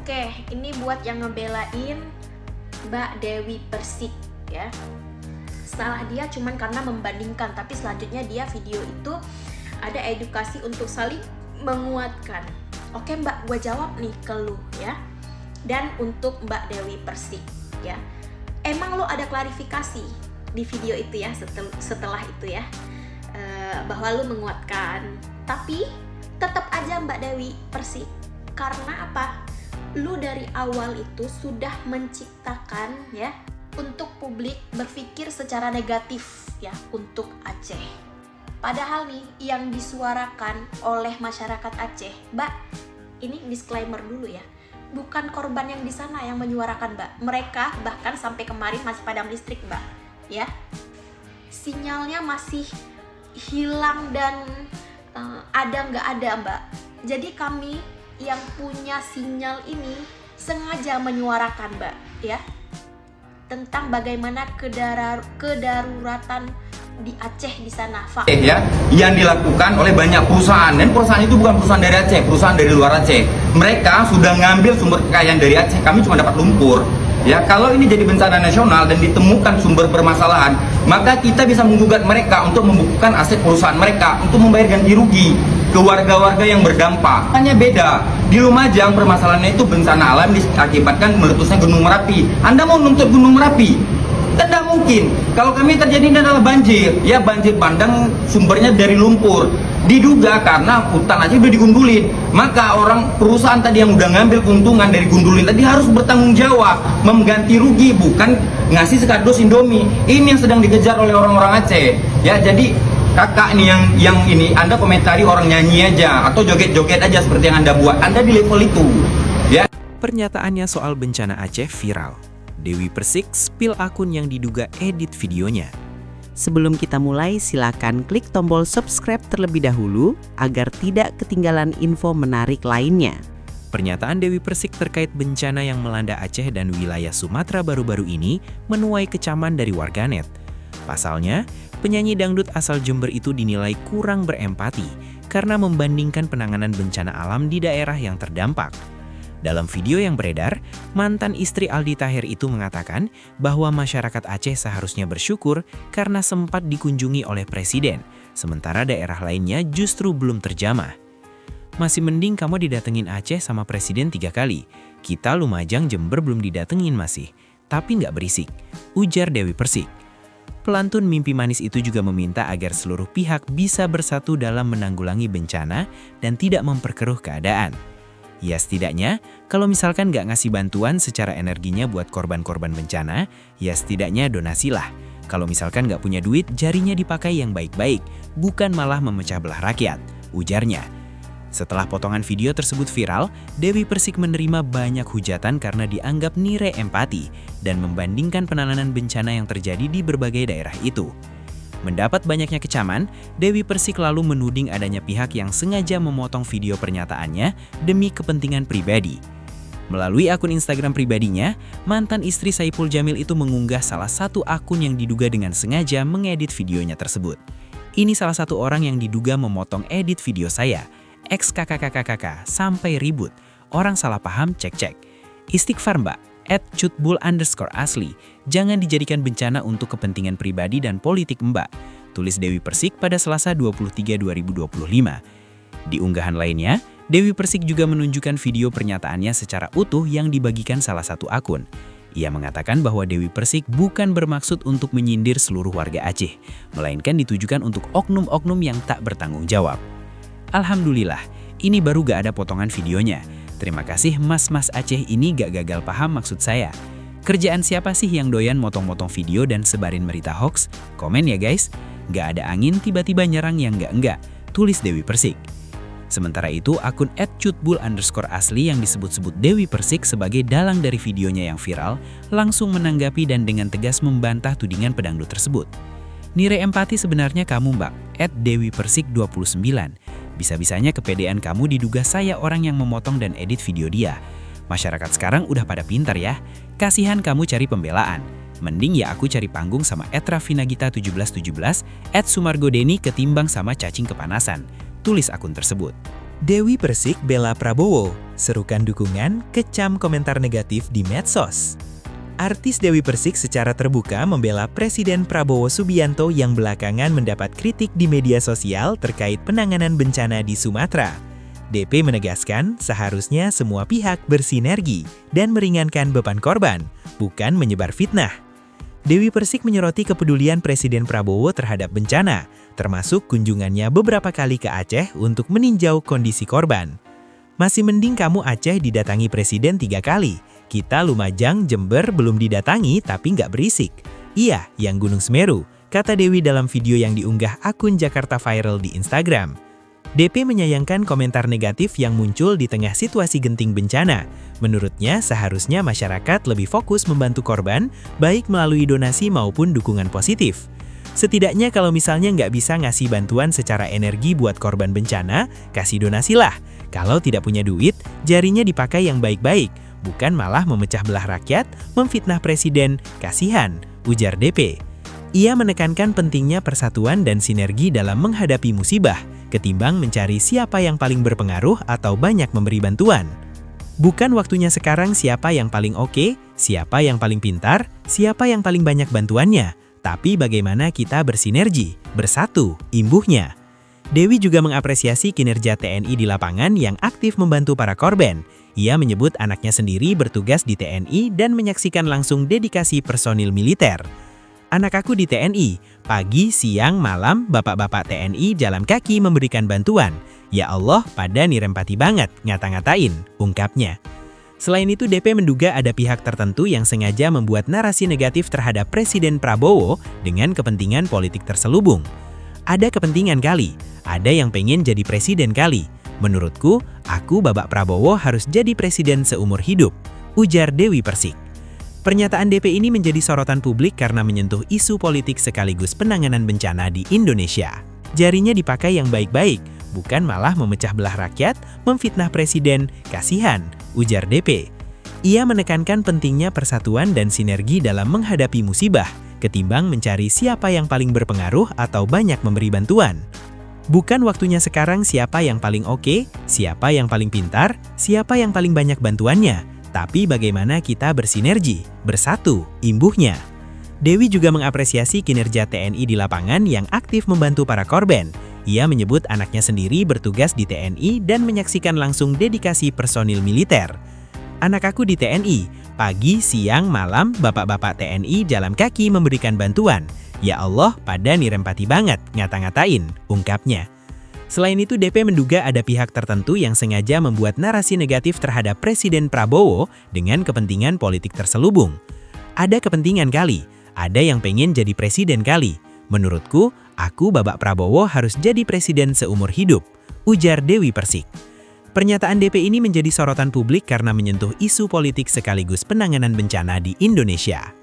Oke, ini buat yang ngebelain Mbak Dewi Persik ya. Salah dia cuman karena membandingkan, tapi selanjutnya dia video itu ada edukasi untuk saling menguatkan. Oke Mbak, gue jawab nih ke lu ya. Dan untuk Mbak Dewi Persik ya, emang lo ada klarifikasi di video itu ya, setelah itu ya, bahwa lo menguatkan. Tapi tetap aja Mbak Dewi Persik, karena apa? Lu dari awal itu sudah menciptakan ya untuk publik berpikir secara negatif ya untuk Aceh. Padahal nih yang disuarakan oleh masyarakat Aceh, Mbak, ini disclaimer dulu ya, bukan korban yang di sana yang menyuarakan, Mbak. Mereka bahkan sampai kemarin masih padam listrik, Mbak, ya. Sinyalnya masih hilang dan ada nggak ada, Mbak. Jadi kami yang punya sinyal ini sengaja menyuarakan, Mbak, ya, tentang bagaimana kedaruratan di Aceh di sana, ya, yang dilakukan oleh banyak perusahaan, dan perusahaan itu bukan perusahaan dari Aceh, perusahaan dari luar Aceh. Mereka sudah ngambil sumber kekayaan dari Aceh, kami cuma dapat lumpur. Ya, kalau ini jadi bencana nasional dan ditemukan sumber permasalahan, maka kita bisa menggugat mereka untuk membukukan aset perusahaan mereka untuk membayar ganti rugi ke warga-warga yang berdampak. Hanya beda, di Lumajang permasalahannya itu bencana alam diakibatkan meletusnya Gunung Merapi. Anda mau nuntut Gunung Merapi? Tidak mungkin. Kalau kami terjadi ini adalah banjir, ya banjir bandang sumbernya dari lumpur. Diduga karena hutan aja udah digundulin. Maka perusahaan tadi yang udah ngambil keuntungan dari gundulin tadi harus bertanggung jawab, mengganti rugi, bukan ngasih sekardus Indomie. Ini yang sedang dikejar oleh orang-orang Aceh. Ya, jadi kakak nih yang ini Anda komentari orang nyanyi aja atau joget-joget aja seperti yang Anda buat. Anda di level itu. Ya. Pernyataannya soal bencana Aceh viral. Dewi Persik spill akun yang diduga edit videonya. Sebelum kita mulai, silakan klik tombol subscribe terlebih dahulu agar tidak ketinggalan info menarik lainnya. Pernyataan Dewi Persik terkait bencana yang melanda Aceh dan wilayah Sumatera baru-baru ini menuai kecaman dari warganet. Pasalnya, penyanyi dangdut asal Jember itu dinilai kurang berempati karena membandingkan penanganan bencana alam di daerah yang terdampak. Dalam video yang beredar, mantan istri Aldi Taher itu mengatakan bahwa masyarakat Aceh seharusnya bersyukur karena sempat dikunjungi oleh presiden, sementara daerah lainnya justru belum terjamah. Masih mending kamu didatengin Aceh sama presiden 3 kali. Kita Lumajang Jember belum didatengin masih, tapi nggak berisik, ujar Dewi Persik. Pelantun mimpi manis itu juga meminta agar seluruh pihak bisa bersatu dalam menanggulangi bencana dan tidak memperkeruh keadaan. Ya setidaknya, kalau misalkan nggak ngasih bantuan secara energinya buat korban-korban bencana, ya setidaknya donasilah. Kalau misalkan nggak punya duit, jarinya dipakai yang baik-baik, bukan malah memecah belah rakyat, ujarnya. Setelah potongan video tersebut viral, Dewi Persik menerima banyak hujatan karena dianggap nire empati dan membandingkan penanganan bencana yang terjadi di berbagai daerah itu. Mendapat banyaknya kecaman, Dewi Persik lalu menuding adanya pihak yang sengaja memotong video pernyataannya demi kepentingan pribadi. Melalui akun Instagram pribadinya, mantan istri Saipul Jamil itu mengunggah salah satu akun yang diduga dengan sengaja mengedit videonya tersebut. Ini salah satu orang yang diduga memotong edit video saya. XKKKKK sampai ribut. Orang salah paham, cek-cek. Istighfar mbak. @cutbul_asli. Jangan dijadikan bencana untuk kepentingan pribadi dan politik mbak, tulis Dewi Persik pada Selasa 23/2025. Di unggahan lainnya, Dewi Persik juga menunjukkan video pernyataannya secara utuh yang dibagikan salah satu akun. Ia mengatakan bahwa Dewi Persik bukan bermaksud untuk menyindir seluruh warga Aceh, melainkan ditujukan untuk oknum-oknum yang tak bertanggung jawab. Alhamdulillah, ini baru gak ada potongan videonya. Terima kasih mas-mas Aceh ini gak gagal paham maksud saya. Kerjaan siapa sih yang doyan motong-motong video dan sebarin berita hoax? Komen ya guys. Gak ada angin tiba-tiba nyerang yang enggak, tulis Dewi Persik. Sementara itu, akun @cutbul_asli yang disebut-sebut Dewi Persik sebagai dalang dari videonya yang viral, langsung menanggapi dan dengan tegas membantah tudingan pedangdut tersebut. Nire empati sebenarnya kamu mbak, @dewipersik29. Bisa-bisanya kepedean kamu diduga saya orang yang memotong dan edit video dia. Masyarakat sekarang udah pada pintar ya. Kasihan kamu cari pembelaan. Mending ya aku cari panggung sama @rafinagita1717, @sumargodeni ketimbang sama cacing kepanasan, tulis akun tersebut. Dewi Persik bela Prabowo, serukan dukungan, kecam komentar negatif di medsos. Artis Dewi Persik secara terbuka membela Presiden Prabowo Subianto yang belakangan mendapat kritik di media sosial terkait penanganan bencana di Sumatera. DP menegaskan seharusnya semua pihak bersinergi dan meringankan beban korban, bukan menyebar fitnah. Dewi Persik menyoroti kepedulian Presiden Prabowo terhadap bencana, termasuk kunjungannya beberapa kali ke Aceh untuk meninjau kondisi korban. Masih mending kamu Aceh didatangi Presiden 3 kali. Kita Lumajang, Jember belum didatangi tapi nggak berisik. Iya, yang Gunung Semeru, kata Dewi dalam video yang diunggah akun Jakarta Viral di Instagram. DP menyayangkan komentar negatif yang muncul di tengah situasi genting bencana. Menurutnya, seharusnya masyarakat lebih fokus membantu korban, baik melalui donasi maupun dukungan positif. Setidaknya kalau misalnya nggak bisa ngasih bantuan secara energi buat korban bencana, kasih donasi lah. Kalau tidak punya duit, jarinya dipakai yang baik-baik, bukan malah memecah belah rakyat, memfitnah presiden, kasihan, ujar DP. Ia menekankan pentingnya persatuan dan sinergi dalam menghadapi musibah, ketimbang mencari siapa yang paling berpengaruh atau banyak memberi bantuan. Bukan waktunya sekarang siapa yang paling oke, siapa yang paling pintar, siapa yang paling banyak bantuannya, tapi bagaimana kita bersinergi, bersatu, imbuhnya. Dewi juga mengapresiasi kinerja TNI di lapangan yang aktif membantu para korban. Ia menyebut anaknya sendiri bertugas di TNI dan menyaksikan langsung dedikasi personil militer. Anak aku di TNI, pagi, siang, malam, bapak-bapak TNI jalan kaki memberikan bantuan. Ya Allah, pada nirempati banget, ngata-ngatain, ungkapnya. Selain itu, DP menduga ada pihak tertentu yang sengaja membuat narasi negatif terhadap Presiden Prabowo dengan kepentingan politik terselubung. Ada kepentingan kali, ada yang pengen jadi presiden kali. Menurutku, aku Babak Prabowo harus jadi presiden seumur hidup, ujar Dewi Persik. Pernyataan DP ini menjadi sorotan publik karena menyentuh isu politik sekaligus penanganan bencana di Indonesia. Jarinya dipakai yang baik-baik, bukan malah memecah belah rakyat, memfitnah presiden, kasihan, ujar DP. Ia menekankan pentingnya persatuan dan sinergi dalam menghadapi musibah, ketimbang mencari siapa yang paling berpengaruh atau banyak memberi bantuan. Bukan waktunya sekarang siapa yang paling oke, siapa yang paling pintar, siapa yang paling banyak bantuannya, tapi bagaimana kita bersinergi, bersatu, imbuhnya. Dewi juga mengapresiasi kinerja TNI di lapangan yang aktif membantu para korban. Ia menyebut anaknya sendiri bertugas di TNI dan menyaksikan langsung dedikasi personil militer. Anak aku di TNI, pagi, siang, malam, bapak-bapak TNI jalan kaki memberikan bantuan. Ya Allah, pada nirempati banget, ngata-ngatain, ungkapnya. Selain itu, DP menduga ada pihak tertentu yang sengaja membuat narasi negatif terhadap Presiden Prabowo dengan kepentingan politik terselubung. Ada kepentingan kali, ada yang pengen jadi presiden kali. Menurutku, aku Babak Prabowo harus jadi presiden seumur hidup, ujar Dewi Persik. Pernyataan DP ini menjadi sorotan publik karena menyentuh isu politik sekaligus penanganan bencana di Indonesia.